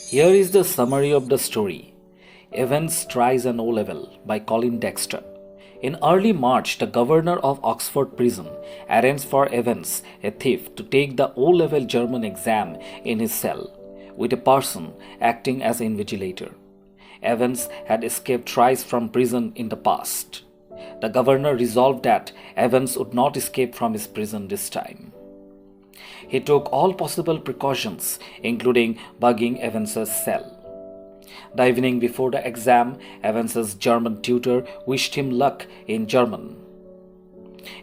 Here is the summary of the story. Evans tries an O-level by Colin Dexter. In early March, the governor of Oxford Prison arranged for Evans, a thief, to take the O-level German exam in his cell, with a person acting as invigilator. Evans had escaped twice from prison in the past. The governor resolved that Evans would not escape from his prison this time. He took all possible precautions, including bugging Evans's cell. The evening before the exam, Evans's German tutor wished him luck in German.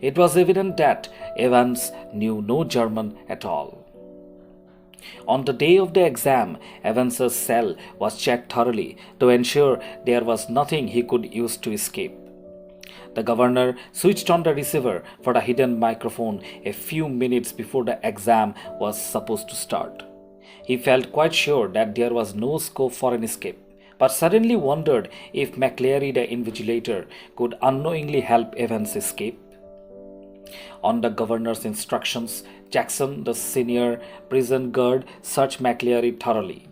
It was evident that Evans knew no German at all. On the day of the exam, Evans's cell was checked thoroughly to ensure there was nothing he could use to escape. The governor switched on the receiver for the hidden microphone a few minutes before the exam was supposed to start. He felt quite sure that there was no scope for an escape, but suddenly wondered if McLeary the invigilator could unknowingly help Evans escape. On the governor's instructions, Jackson, the senior prison guard, searched McLeary thoroughly.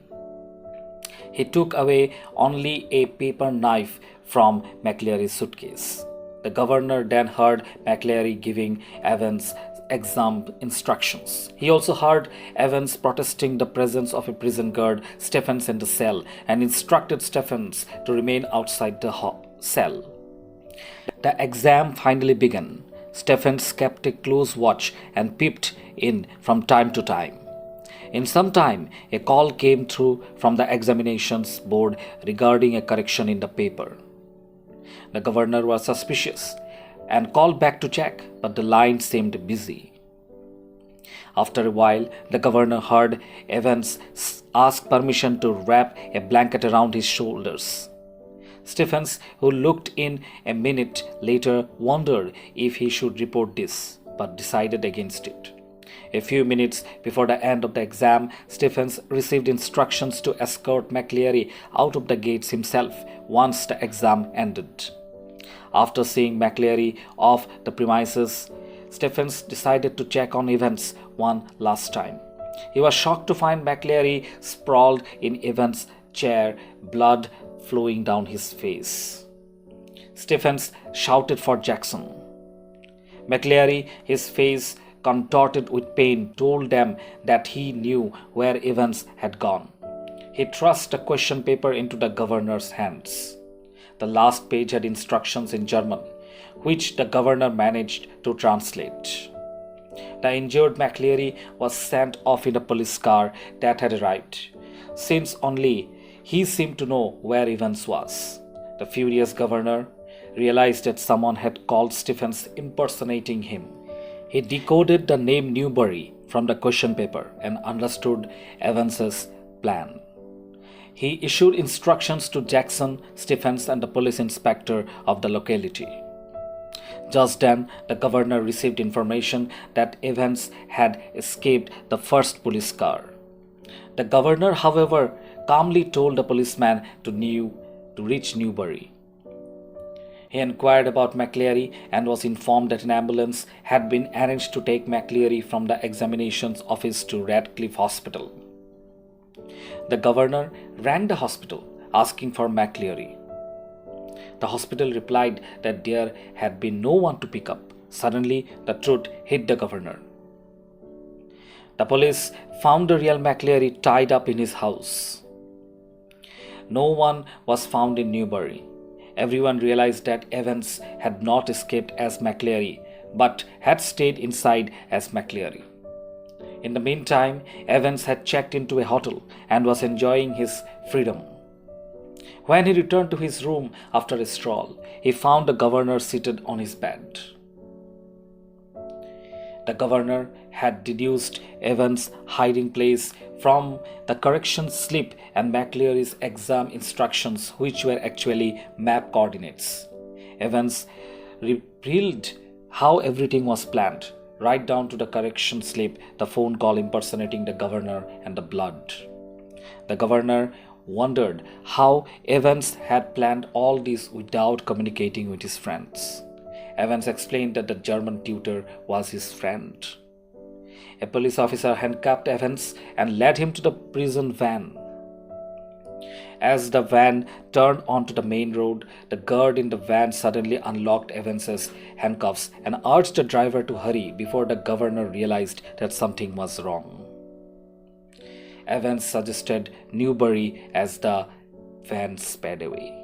He took away only a paper knife from McLeary's suitcase. The governor then heard McLeary giving Evans exam instructions. He also heard Evans protesting the presence of a prison guard, Stephens, in the cell, and instructed Stephens to remain outside the cell. The exam finally began. Stephens kept a close watch and peeped in from time to time. In some time, a call came through from the examinations board regarding a correction in the paper. The governor was suspicious and called back to check, but the line seemed busy. After a while, the governor heard Evans ask permission to wrap a blanket around his shoulders. Stephens, who looked in a minute later, wondered if he should report this, but decided against it. A few minutes before the end of the exam, Stephens received instructions to escort McLeary out of the gates himself once the exam ended. After seeing McLeary off the premises, Stephens decided to check on Evans one last time. He was shocked to find McLeary sprawled in Evans' chair, blood flowing down his face. Stephens shouted for Jackson. McLeary, his face contorted with pain, told them that he knew where Evans had gone. He thrust the question paper into the governor's hands. The last page had instructions in German, which the governor managed to translate. The injured McLeary was sent off in a police car that had arrived, since only he seemed to know where Evans was. The furious governor realized that someone had called Stephens impersonating him. He decoded the name Newbury from the question paper and understood Evans's plan. He issued instructions to Jackson, Stephens, and the police inspector of the locality. Just then, the governor received information that Evans had escaped the first police car. The governor, however, calmly told the policeman to reach Newbury. He inquired about McLeary and was informed that an ambulance had been arranged to take McLeary from the examinations office to Radcliffe Hospital. The governor rang the hospital, asking for McLeary. The hospital replied that there had been no one to pick up. Suddenly, the truth hit the governor. The police found the real McLeary tied up in his house. No one was found in Newbury. Everyone realized that Evans had not escaped as McLeary, but had stayed inside as McLeary. In the meantime, Evans had checked into a hotel and was enjoying his freedom. When he returned to his room after a stroll, he found the governor seated on his bed. The governor had deduced Evans' hiding place from the correction slip and McLeary's exam instructions, which were actually map coordinates. Evans revealed how everything was planned, right down to the correction slip, the phone call impersonating the governor, and the blood. The governor wondered how Evans had planned all this without communicating with his friends. Evans explained that the German tutor was his friend. A police officer handcuffed Evans and led him to the prison van. As the van turned onto the main road, the guard in the van suddenly unlocked Evans's handcuffs and urged the driver to hurry before the governor realized that something was wrong. Evans suggested Newbury as the van sped away.